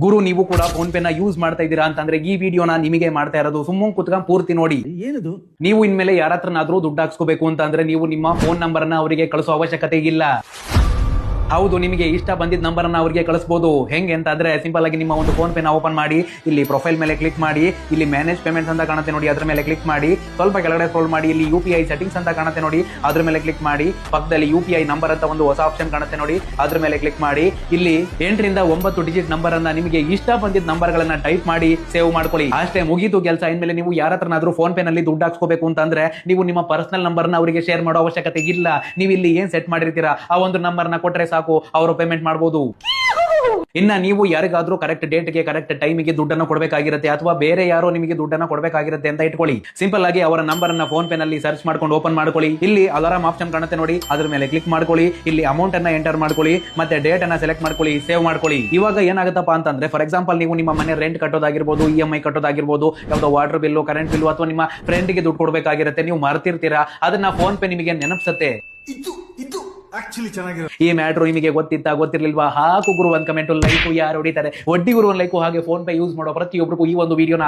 ಗುರು ನೀವು ಕೂಡ phone pay ನ ಯೂಸ್ ಮಾಡ್ತಾ ಇದ್ದೀರಾ ಅಂತಂದ್ರೆ ಈ ವಿಡಿಯೋನ ನಿಮಗೆ ಮಾಡ್ತಾ ಇರೋದು ಸುಮ್ಮನೆ ಕುತ್ಕೊಂಡು ಪೂರ್ತಿ ನೋಡಿ. ಏನದು? ನೀವು ಇನ್ಮೇಲೆ ಯಾರ ಹತ್ರನಾದ್ರೂ ದುಡ್ಡು ಹಾಕ್ಸ್ಕೋಬೇಕು ಅಂತ ಅಂದ್ರೆ ನೀವು ನಿಮ್ಮ ಫೋನ್ ನಂಬರ್ ನ ಅವರಿಗೆ ಕಳಿಸೋ ಅವಶ್ಯಕತೆ ಇಲ್ಲ. ಹೌದು, ನಿಮಗೆ ಇಷ್ಟ ಬಂದಿದ್ದ ನಂಬರ್ ಅನ್ನ ಅವರಿಗೆ ಕಳಿಸಬಹುದು. ಹೆಂಗೆ ಅಂತ ಅಂದ್ರೆ ಸಿಂಪಲ್ ಆಗಿ ನಿಮ್ಮ ಒಂದು ಫೋನ್ ಪೇ ನ ಓಪನ್ ಮಾಡಿ, ಇಲ್ಲಿ ಪ್ರೊಫೈಲ್ ಮೇಲೆ ಕ್ಲಿಕ್ ಮಾಡಿ, ಇಲ್ಲಿ ಮ್ಯಾನೇಜ್ ಪೇಮೆಂಟ್ಸ್ ಅಂತ ಕಾಣುತ್ತೆ ನೋಡಿ, ಅದ್ರ ಮೇಲೆ ಕ್ಲಿಕ್ ಮಾಡಿ. ಸ್ವಲ್ಪ ಕೆಳಗಡೆ ಸ್ಕ್ರೋಲ್ ಮಾಡಿ, ಇಲ್ಲಿ UPI ಸೆಟ್ಟಿಂಗ್ಸ್ ಅಂತ ಕಾಣುತ್ತೆ ನೋಡಿ, ಅದ್ರ ಮೇಲೆ ಕ್ಲಿಕ್ ಮಾಡಿ. ಪಕ್ಕದಲ್ಲಿ UPI ನಂಬರ್ ಅಂತ ಒಂದು ಹೊಸ ಆಪ್ಷನ್ ಕಾಣುತ್ತೆ ನೋಡಿ, ಅದ್ರ ಮೇಲೆ ಕ್ಲಿಕ್ ಮಾಡಿ. ಇಲ್ಲಿ 8 ರಿಂದ 9 ಡಿಜಿಟ್ ನಂಬರ್ ಅನ್ನ ನಿಮಗೆ ಇಷ್ಟ ಬಂದಿದ್ದ ನಂಬರ್ ಗಳನ್ನ ಟೈಪ್ ಮಾಡಿ ಸೇವ್ ಮಾಡ್ಕೊಳ್ಳಿ. ಅಷ್ಟೇ, ಮುಗೀತು ಕೆಲಸ. ಇನ್ಮೇಲೆ ನೀವು ಯಾರ ಹತ್ರನಾದ್ರೂ ಫೋನ್ ಪೇ ನಲ್ಲಿ ದುಡ್ಡು ಹಾಕ್ಸ್ಕೋಬೇಕು ಅಂತಂದ್ರೆ ನೀವು ನಿಮ್ಮ ಪರ್ಸನಲ್ ನಂಬರ್ ನ ಅವರಿಗೆ ಶೇರ್ ಮಾಡೋ ಅವಶ್ಯಕತೆ ಇಲ್ಲ. ನೀವು ಇಲ್ಲಿ ಏನ್ ಸೆಟ್ ಮಾಡಿರ್ತೀರಾ ಆ ಒಂದು ನಂಬರ್ ನ ಕೊಟ್ರೆ ಸಾಕು, ಅವರು ಪೇಮೆಂಟ್ ಮಾಡಬಹುದು. ಇನ್ನ ನೀವು ಯಾರಿಗಾದ್ರೂ ಕರೆಕ್ಟ್ ಡೇಟ್ಗೆ ಕರೆಕ್ಟ್ ಟೈಮಿಗೆ ದುಡ್ಡನ್ನು ಕೊಡಬೇಕಾಗಿರುತ್ತೆ, ಅಥವಾ ಬೇರೆ ಯಾರೋ ನಿಮಗೆ ದುಡ್ಡನ್ನು ಕೊಡಬೇಕಾಗಿರುತ್ತೆ ಅಂತ ಇಟ್ಕೊಳ್ಳಿ. ಸಿಂಪಲ್ ಆಗಿ ಅವರ ನಂಬರ್ ಅನ್ನ ಫೋನ್ ಪೇ ನಲ್ಲಿ ಸರ್ಚ್ ಮಾಡ್ಕೊಂಡು ಓಪನ್ ಮಾಡ್ಕೊಳ್ಳಿ. ಇಲ್ಲಿ ಅಲಾರಾಮ್ ಆಪ್ಷನ್ ಕಾಣುತ್ತೆ ನೋಡಿ, ಅದ್ರ ಮೇಲೆ ಕ್ಲಿಕ್ ಮಾಡ್ಕೊಳ್ಳಿ. ಇಲ್ಲಿ ಅಮೌಂಟ್ ಅನ್ನ ಎಂಟರ್ ಮಾಡ್ಕೊಳ್ಳಿ, ಮತ್ತೆ ಡೇಟ್ ಅನ್ನ ಸೆಲೆಕ್ಟ್ ಮಾಡ್ಕೊಳ್ಳಿ, ಸೇವ್ ಮಾಡ್ಕೊಳ್ಳಿ. ಇವಾಗ ಏನಾಗುತ್ತಪ್ಪ ಅಂತಂದ್ರೆ, ಫಾರ್ ಎಕ್ಸಾಂಪಲ್ ನೀವು ನಿಮ್ಮ ಮನೆ ರೆಂಟ್ ಕಟ್ಟೋದಾಗಿರ್ಬೋದು, EMI ಕಟ್ಟೋದಾಗಿರ್ಬೋದು, ಯಾವ್ದೋ ವಾಟರ್ ಬಿಲ್ಲು, ಕರೆಂಟ್ ಬಿಲ್ಲು, ಅಥವಾ ನಿಮ್ಮ ಫ್ರೆಂಡ್ಗೆ ದುಡ್ಡು ಕೊಡಬೇಕಾಗಿರುತ್ತೆ, ನೀವು ಮರ್ತಿರ್ತೀರಾ. ಅದನ್ನ ಫೋನ್ ಪೇ ನಿಮಗೆ ನೆನಪಿಸುತ್ತೆ. ಈ ಮ್ಯಾಟ್ರು ನಿಮಗೆ ಗೊತ್ತಿರ್ಲಿಲ್ವಾ? ಹಾಕು ಗುರು ಒಂದ್ ಕಮೆಂಟ್, ಲೈಕ್ ಯಾರು ಹೊಡಿತಾರೆ, ಒಡ್ಡಿ ಗುರು ಒಂದ್ ಲೈಕ್. ಹಾಗೆ ಫೋನ್ ಪೇ ಯೂಸ್ ಮಾಡೋ ಪ್ರತಿಯೊಬ್ಬರಿಗೂ ಈ ಒಂದು ವಿಡಿಯೋನ